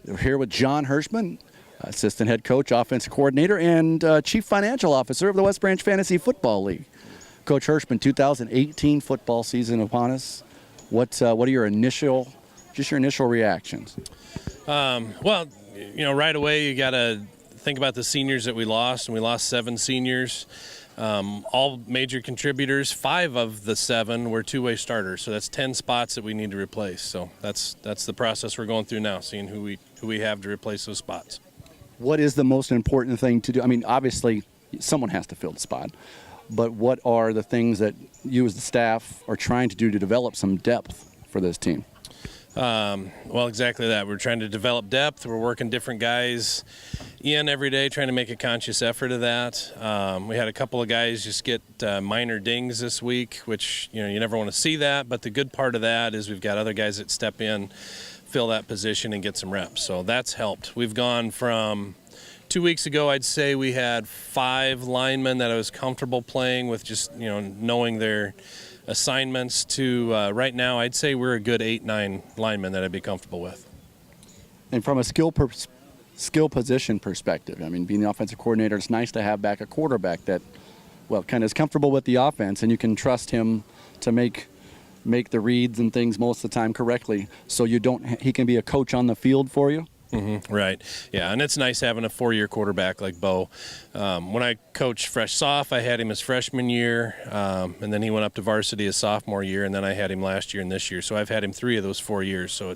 We're here with John Hierseman, Assistant Head Coach, Offensive Coordinator, and Chief Financial Officer of the West Branch Fantasy Football League. Coach Hierseman, 2018 football season upon us. What are your initial reactions? Well, right away you got to think about the seniors that we lost, and we lost 7 seniors. All major contributors. 5 of the 7 were two-way starters, so that's 10 spots that we need to replace. So that's the process we're going through now, seeing who we have to replace those spots. What is the most important thing to do? I mean, obviously, someone has to fill the spot, but what are the things that you as the staff are trying to do to develop some depth for this team? Well, exactly that. We're trying to develop depth. We're working different guys in every day, trying to make a conscious effort of that. We had a couple of guys just get minor dings this week, which you never want to see that. But the good part of that is we've got other guys that step in, fill that position, and get some reps. So that's helped. We've gone from 2 weeks ago, I'd say we had 5 linemen that I was comfortable playing with, just knowing their assignments, to right now I'd say we're a good 8-9 linemen that I'd be comfortable with. And from a skill position perspective, I mean, being the offensive coordinator, it's nice to have back a quarterback that, well, kind of is comfortable with the offense, and you can trust him to make the reads and things most of the time correctly, so he can be a coach on the field for you. Mm-hmm, right. Yeah, and it's nice having a 4-year quarterback like Bo. When I coached fresh soph, I had him his freshman year, and then he went up to varsity his sophomore year, and then I had him last year and this year. So I've had him 3 of those 4 years. So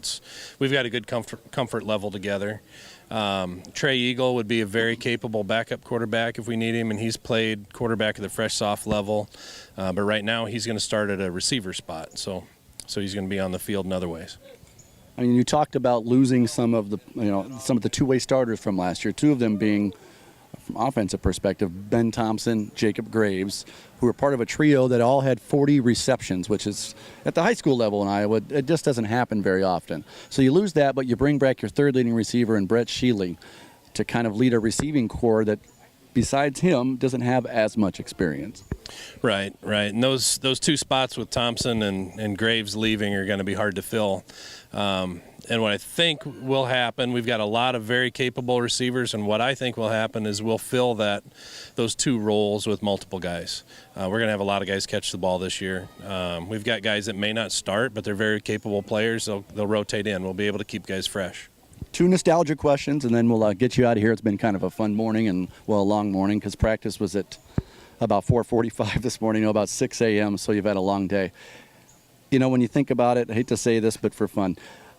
we've got a good comfort level together. Trey Eagle would be a very capable backup quarterback if we need him, and he's played quarterback at the fresh soph level. But right now he's going to start at a receiver spot, so he's going to be on the field in other ways. I mean, you talked about losing some of the two-way starters from last year, 2 of them being, from offensive perspective, Ben Thompson, Jacob Graves, who were part of a trio that all had 40 receptions, which is, at the high school level in Iowa, it just doesn't happen very often. So you lose that, but you bring back your third leading receiver in Brett Sheely to kind of lead a receiving corps that, besides him, doesn't have as much experience. Right. And those 2 spots with Thompson and Graves leaving are going to be hard to fill. And what I think will happen, we've got a lot of very capable receivers, and what I think will happen is we'll fill those 2 roles with multiple guys. We're going to have a lot of guys catch the ball this year. We've got guys that may not start, but they're very capable players. They'll rotate in. We'll be able to keep guys fresh. 2 nostalgia questions, and then we'll get you out of here. It's been kind of a fun morning and, well, a long morning, because practice was at about 4:45 this morning, about 6 a.m., so you've had a long day. When you think about it, I hate to say this, but for fun,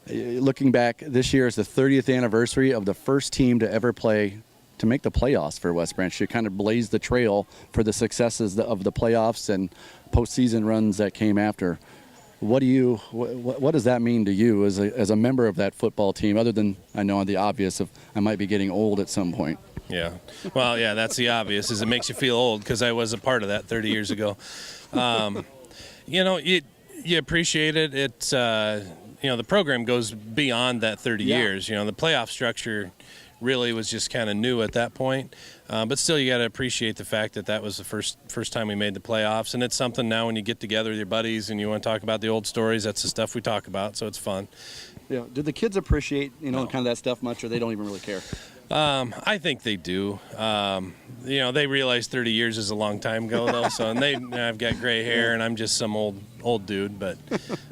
looking back, this year is the 30th anniversary of the first team to ever make the playoffs for West Branch. You kind of blazed the trail for the successes of the playoffs and postseason runs that came after. What does that mean to you as a member of that football team, other than, I know, the obvious of I might be getting old at some point? Yeah. Well, yeah, that's the obvious, is it makes you feel old, because I was a part of that 30 years ago. You appreciate it. It's, the program goes beyond that 30 years. The playoff structure really was just kind of new at that point. But still, you got to appreciate the fact that was the first time we made the playoffs. And it's something now when you get together with your buddies and you want to talk about the old stories, that's the stuff we talk about, so it's fun. Yeah. Did the kids appreciate, kind of that stuff much, or they don't even really care? I think they do. They realize 30 years is a long time ago, though. So, and I've got gray hair, and I'm just some old dude. But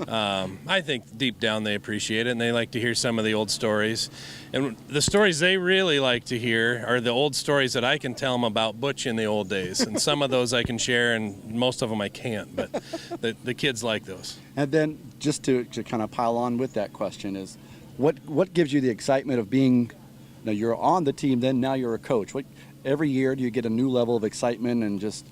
I think deep down they appreciate it, and they like to hear some of the old stories. And the stories they really like to hear are the old stories that I can tell them about Butch in the old days. And some of those I can share, and most of them I can't. But the kids like those. And then just to kind of pile on with that question is, what gives you the excitement of being? Now you're on the team, then now you're a coach. Every year do you get a new level of excitement and just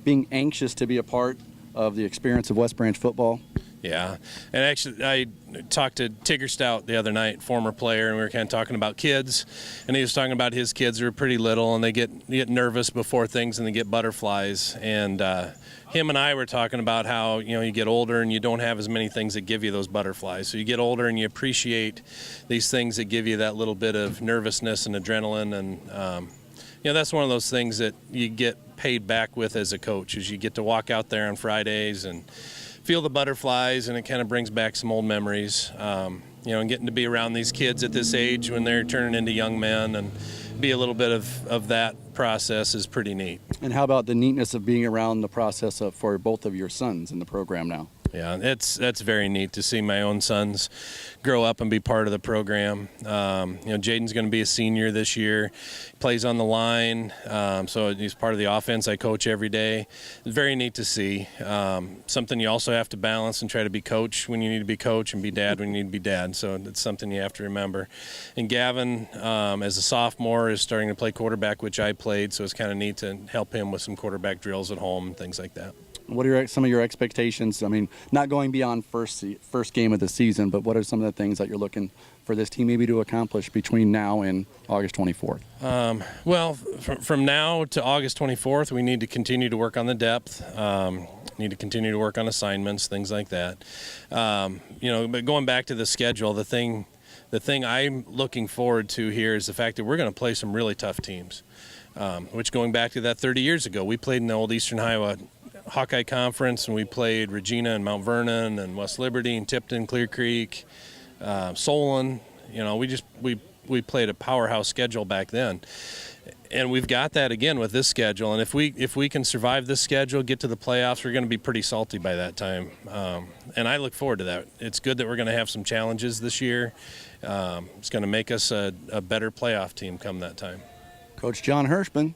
being anxious to be a part of the experience of West Branch football? Yeah, and actually I talked to Tigger Stout the other night, former player, and we were kind of talking about kids, and he was talking about his kids who are pretty little, and they get nervous before things, and they get butterflies, and him and I were talking about how you get older and you don't have as many things that give you those butterflies. So you get older and you appreciate these things that give you that little bit of nervousness and adrenaline, and that's one of those things that you get paid back with as a coach, is you get to walk out there on Fridays and feel the butterflies, and it kind of brings back some old memories. and getting to be around these kids at this age when they're turning into young men and be a little bit of that process is pretty neat. And how about the neatness of being around the process for both of your sons in the program now? Yeah, that's very neat to see my own sons grow up and be part of the program. Jaden's going to be a senior this year. He plays on the line, so he's part of the offense I coach every day. It's very neat to see. Something you also have to balance and try to be coach when you need to be coach and be dad when you need to be dad. So it's something you have to remember. And Gavin, as a sophomore, is starting to play quarterback, which I played, so it's kind of neat to help him with some quarterback drills at home and things like that. What are some of your expectations? I mean, not going beyond first game of the season, but what are some of the things that you're looking for this team maybe to accomplish between now and August 24th? Well, from now to August 24th, we need to continue to work on the depth. Need to continue to work on assignments, things like that. But going back to the schedule, the thing I'm looking forward to here is the fact that we're going to play some really tough teams. Which, going back to that 30 years ago, we played in the old Eastern Iowa Hawkeye Conference, and we played Regina and Mount Vernon and West Liberty and Tipton, Clear Creek, Solon. We played a powerhouse schedule back then, and we've got that again with this schedule. And if we can survive this schedule, get to the playoffs, we're going to be pretty salty by that time. And I look forward to that. It's good that we're going to have some challenges this year. It's going to make us a better playoff team come that time. Coach John Hierseman,